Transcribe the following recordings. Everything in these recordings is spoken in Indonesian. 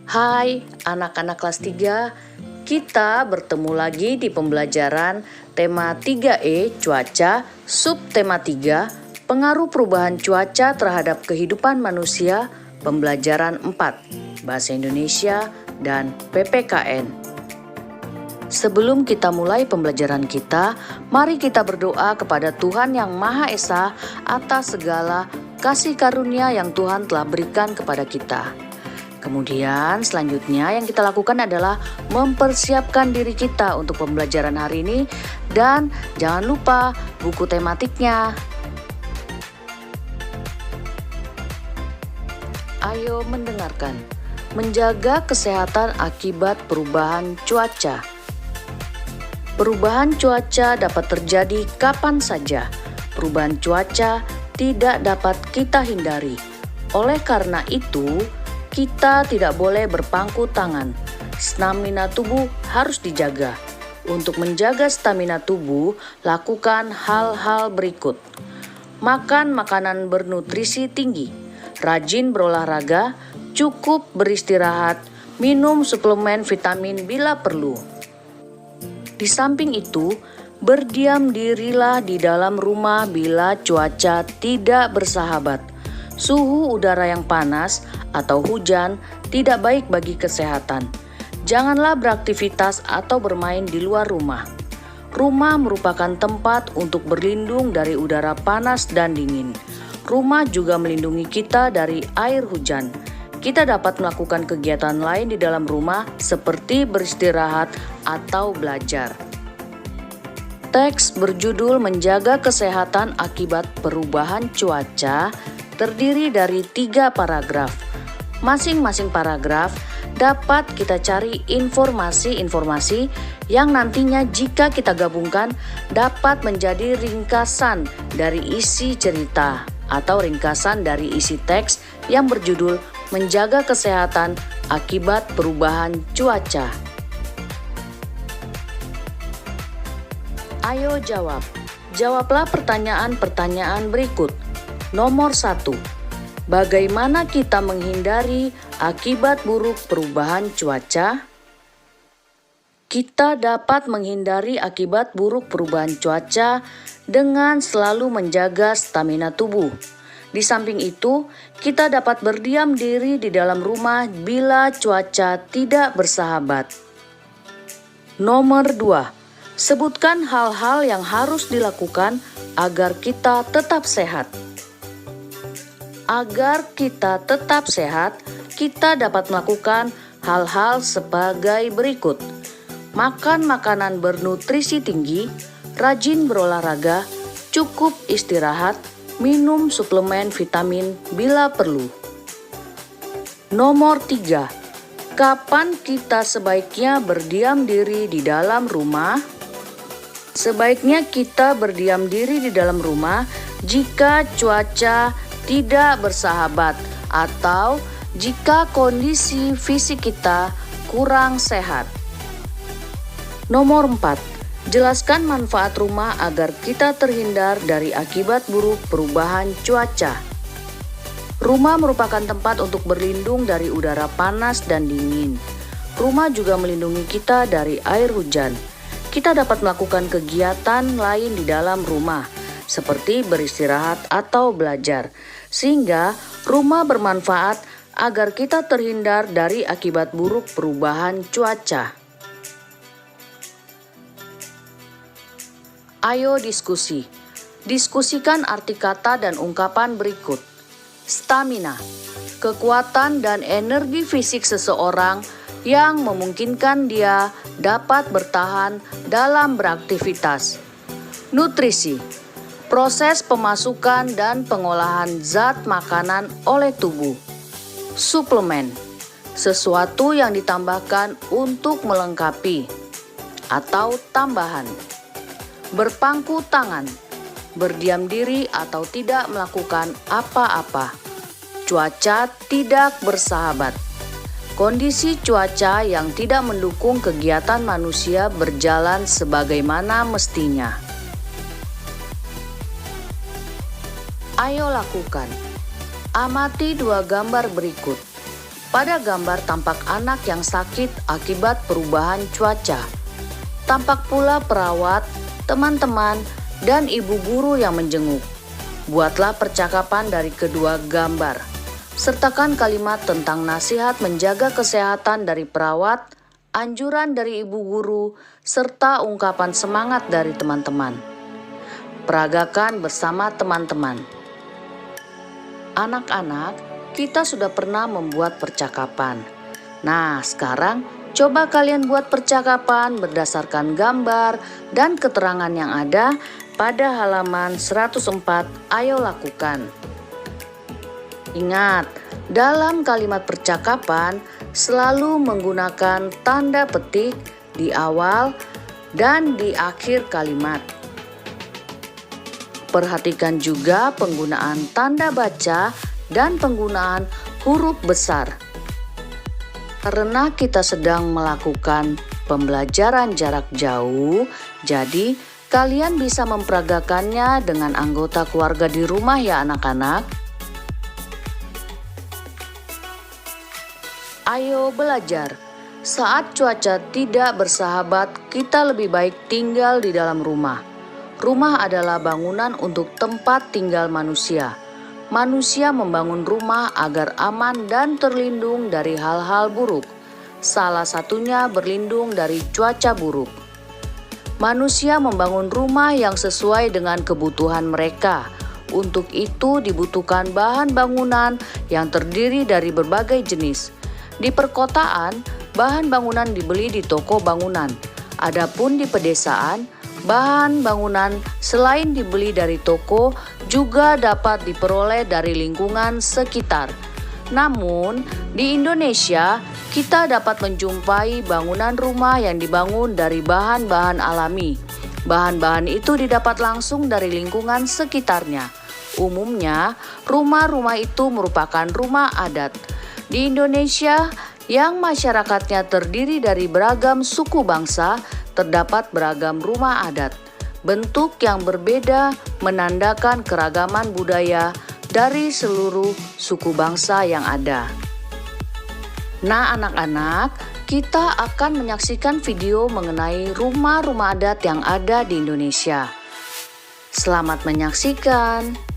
Hai anak-anak kelas 3, kita bertemu lagi di pembelajaran tema 3E cuaca, subtema 3, pengaruh perubahan cuaca terhadap kehidupan manusia, pembelajaran 4, Bahasa Indonesia dan PPKN. Sebelum kita mulai pembelajaran kita, mari kita berdoa kepada Tuhan Yang Maha Esa atas segala kasih karunia yang Tuhan telah berikan kepada kita. Kemudian selanjutnya yang kita lakukan adalah mempersiapkan diri kita untuk pembelajaran hari ini dan jangan lupa buku tematiknya. Ayo mendengarkan. Menjaga kesehatan akibat perubahan cuaca. Perubahan cuaca dapat terjadi kapan saja. Perubahan cuaca tidak dapat kita hindari. Oleh karena itu, kita tidak boleh berpangku tangan. Stamina tubuh harus dijaga. Untuk menjaga stamina tubuh, lakukan hal-hal berikut. Makan makanan bernutrisi tinggi, rajin berolahraga, cukup beristirahat, minum suplemen vitamin bila perlu. Di samping itu, berdiam dirilah di dalam rumah bila cuaca tidak bersahabat. Suhu udara yang panas atau hujan tidak baik bagi kesehatan. Janganlah beraktivitas atau bermain di luar rumah. Rumah merupakan tempat untuk berlindung dari udara panas dan dingin. Rumah juga melindungi kita dari air hujan. Kita dapat melakukan kegiatan lain di dalam rumah seperti beristirahat atau belajar. Teks berjudul Menjaga Kesehatan Akibat Perubahan Cuaca terdiri dari 3 paragraf. Masing-masing paragraf dapat kita cari informasi-informasi yang nantinya jika kita gabungkan dapat menjadi ringkasan dari isi cerita atau ringkasan dari isi teks yang berjudul Menjaga Kesehatan Akibat Perubahan Cuaca. Ayo jawab. Jawablah pertanyaan-pertanyaan berikut. Nomor 1. Bagaimana kita menghindari akibat buruk perubahan cuaca? Kita dapat menghindari akibat buruk perubahan cuaca dengan selalu menjaga stamina tubuh. Di samping itu, kita dapat berdiam diri di dalam rumah bila cuaca tidak bersahabat. Nomor 2. Sebutkan hal-hal yang harus dilakukan agar kita tetap sehat. Agar kita tetap sehat, kita dapat melakukan hal-hal sebagai berikut. Makan makanan bernutrisi tinggi, rajin berolahraga, cukup istirahat, minum suplemen vitamin bila perlu. Nomor 3. Kapan kita sebaiknya berdiam diri di dalam rumah? Sebaiknya kita berdiam diri di dalam rumah jika cuaca tidak bersahabat atau jika kondisi fisik kita kurang sehat. Nomor 4. Jelaskan manfaat rumah agar kita terhindar dari akibat buruk perubahan cuaca. Rumah merupakan tempat untuk berlindung dari udara panas dan dingin. Rumah juga melindungi kita dari air hujan. Kita dapat melakukan kegiatan lain di dalam rumah, seperti beristirahat atau belajar, sehingga rumah bermanfaat agar kita terhindar dari akibat buruk perubahan cuaca. Ayo diskusi. Diskusikan arti kata dan ungkapan berikut. Stamina, kekuatan dan energi fisik seseorang yang memungkinkan dia dapat bertahan dalam beraktivitas. Nutrisi, proses pemasukan dan pengolahan zat makanan oleh tubuh. Suplemen, sesuatu yang ditambahkan untuk melengkapi atau tambahan. Berpangku tangan, berdiam diri atau tidak melakukan apa-apa. Cuaca tidak bersahabat. Kondisi cuaca yang tidak mendukung kegiatan manusia berjalan sebagaimana mestinya. Ayo lakukan. Amati 2 gambar berikut. Pada gambar tampak anak yang sakit akibat perubahan cuaca. Tampak pula perawat, teman-teman, dan ibu guru yang menjenguk. Buatlah percakapan dari kedua gambar. Sertakan kalimat tentang nasihat menjaga kesehatan dari perawat, anjuran dari ibu guru, serta ungkapan semangat dari teman-teman. Peragakan bersama teman-teman. Anak-anak, kita sudah pernah membuat percakapan. Nah, sekarang coba kalian buat percakapan berdasarkan gambar dan keterangan yang ada pada halaman 104. Ayo lakukan. Ingat, dalam kalimat percakapan selalu menggunakan tanda petik di awal dan di akhir kalimat. Perhatikan juga penggunaan tanda baca dan penggunaan huruf besar. Karena kita sedang melakukan pembelajaran jarak jauh, jadi kalian bisa memperagakannya dengan anggota keluarga di rumah ya anak-anak. Ayo belajar. Saat cuaca tidak bersahabat, kita lebih baik tinggal di dalam rumah. Rumah adalah bangunan untuk tempat tinggal manusia. Manusia membangun rumah agar aman dan terlindung dari hal-hal buruk. Salah satunya berlindung dari cuaca buruk. Manusia membangun rumah yang sesuai dengan kebutuhan mereka. Untuk itu dibutuhkan bahan bangunan yang terdiri dari berbagai jenis. Di perkotaan, bahan bangunan dibeli di toko bangunan. Adapun di pedesaan, bahan bangunan selain dibeli dari toko juga dapat diperoleh dari lingkungan sekitar. Namun, di Indonesia, kita dapat menjumpai bangunan rumah yang dibangun dari bahan-bahan alami. Bahan-bahan itu didapat langsung dari lingkungan sekitarnya. Umumnya, rumah-rumah itu merupakan rumah adat. Di Indonesia, yang masyarakatnya terdiri dari beragam suku bangsa, terdapat beragam rumah adat. Bentuk yang berbeda menandakan keragaman budaya dari seluruh suku bangsa yang ada. Nah, anak-anak, kita akan menyaksikan video mengenai rumah-rumah adat yang ada di Indonesia. Selamat menyaksikan.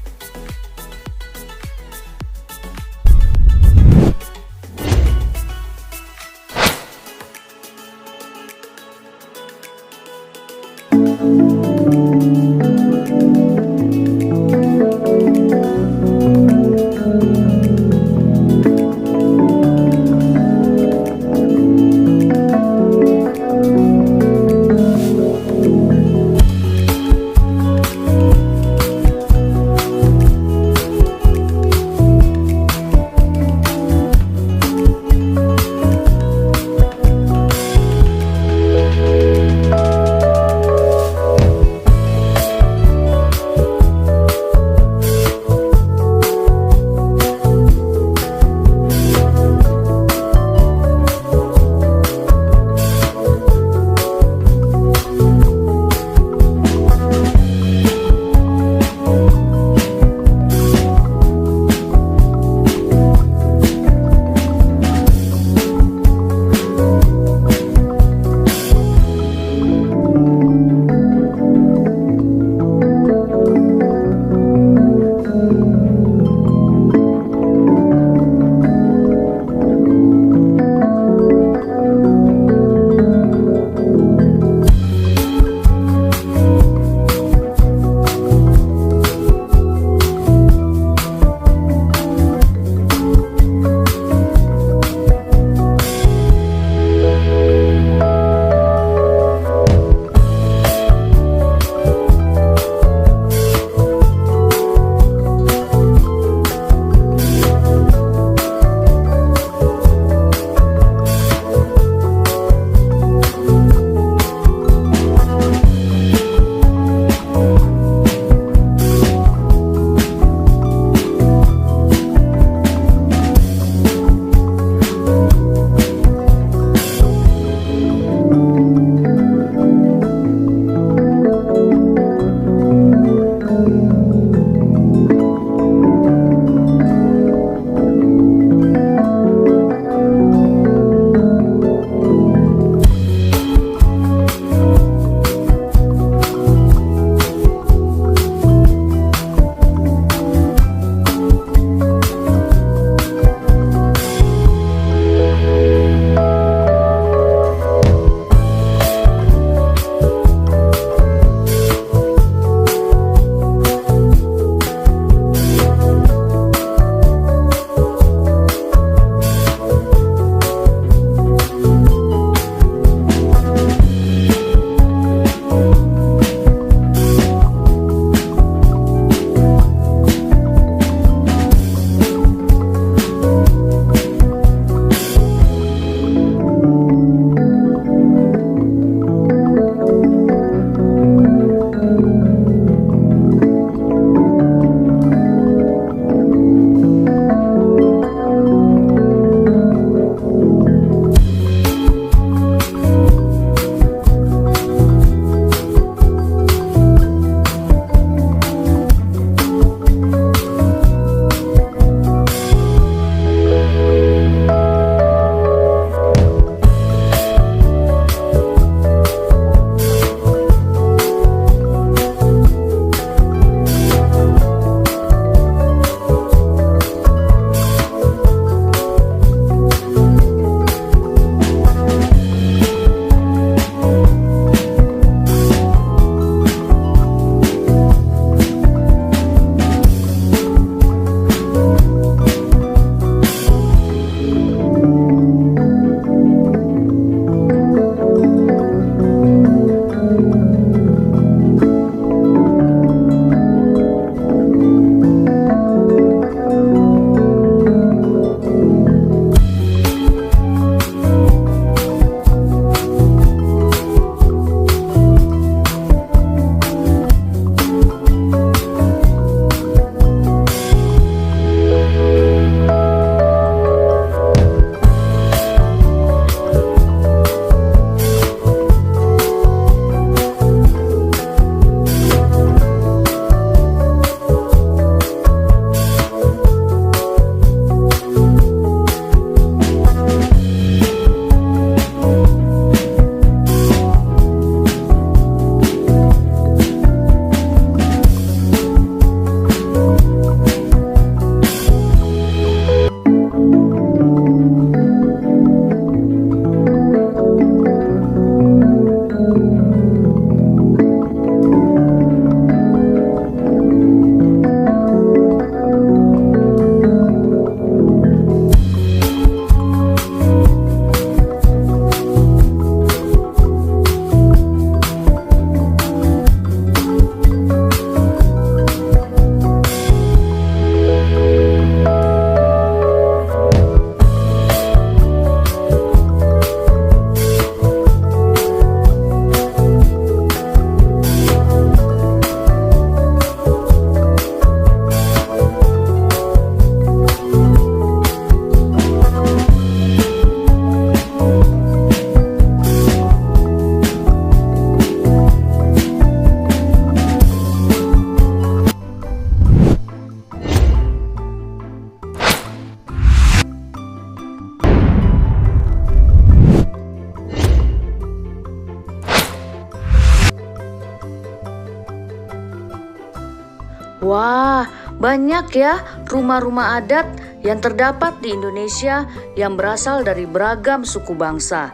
Wah, banyak ya rumah-rumah adat yang terdapat di Indonesia yang berasal dari beragam suku bangsa.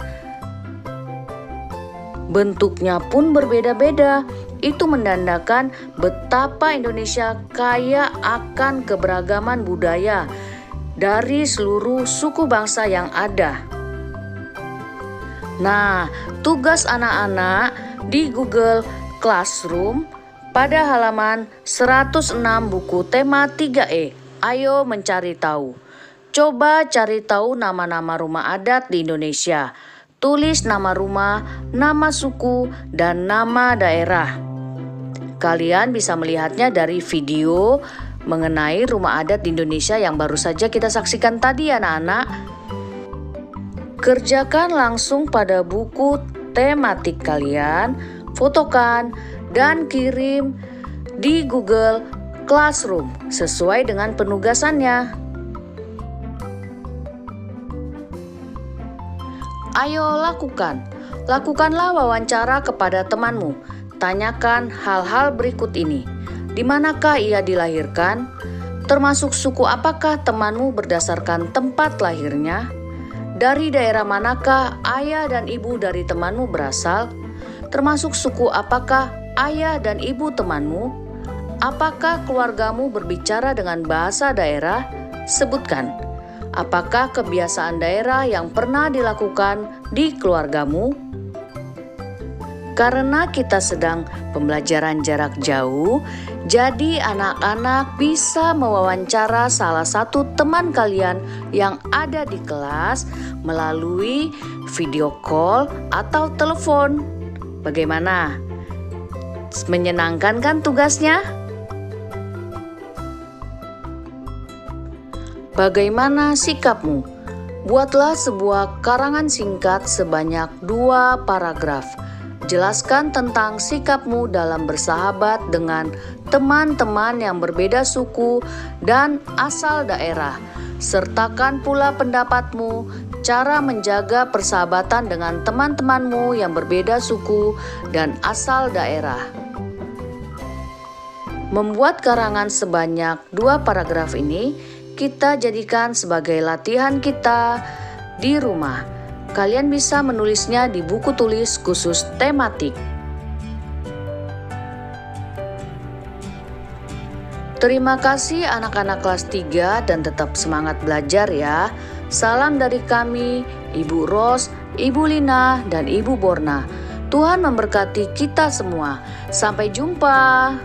Bentuknya pun berbeda-beda. Itu menandakan betapa Indonesia kaya akan keberagaman budaya dari seluruh suku bangsa yang ada. Nah, tugas anak-anak di Google Classroom pada halaman 106 buku tema 3E. Ayo mencari tahu. Coba cari tahu nama-nama rumah adat di Indonesia. Tulis nama rumah, nama suku, dan nama daerah. Kalian bisa melihatnya dari video mengenai rumah adat di Indonesia yang baru saja kita saksikan tadi, anak-anak. Kerjakan langsung pada buku tematik kalian, fotokan, dan kirim di Google Classroom sesuai dengan penugasannya. Ayo lakukanlah wawancara kepada temanmu. Tanyakan hal-hal berikut ini. Di manakah ia dilahirkan? Termasuk suku apakah temanmu berdasarkan tempat lahirnya? Dari daerah manakah ayah dan ibu dari temanmu berasal? Termasuk suku apakah ayah dan ibu temanmu? Apakah keluargamu berbicara dengan bahasa daerah? Sebutkan. Apakah kebiasaan daerah yang pernah dilakukan di keluargamu? Karena kita sedang pembelajaran jarak jauh, jadi anak-anak bisa mewawancara salah satu teman kalian yang ada di kelas melalui video call atau telepon. Bagaimana? Menyenangkan kan tugasnya? Bagaimana sikapmu? Buatlah sebuah karangan singkat sebanyak 2 paragraf. Jelaskan tentang sikapmu dalam bersahabat dengan teman-teman yang berbeda suku dan asal daerah. Sertakan pula pendapatmu, cara menjaga persahabatan dengan teman-temanmu yang berbeda suku dan asal daerah. Membuat karangan sebanyak 2 paragraf ini kita jadikan sebagai latihan kita di rumah. Kalian bisa menulisnya di buku tulis khusus tematik. Terima kasih anak-anak kelas 3 dan tetap semangat belajar ya. Salam dari kami, Ibu Ros, Ibu Lina, dan Ibu Borna. Tuhan memberkati kita semua. Sampai jumpa.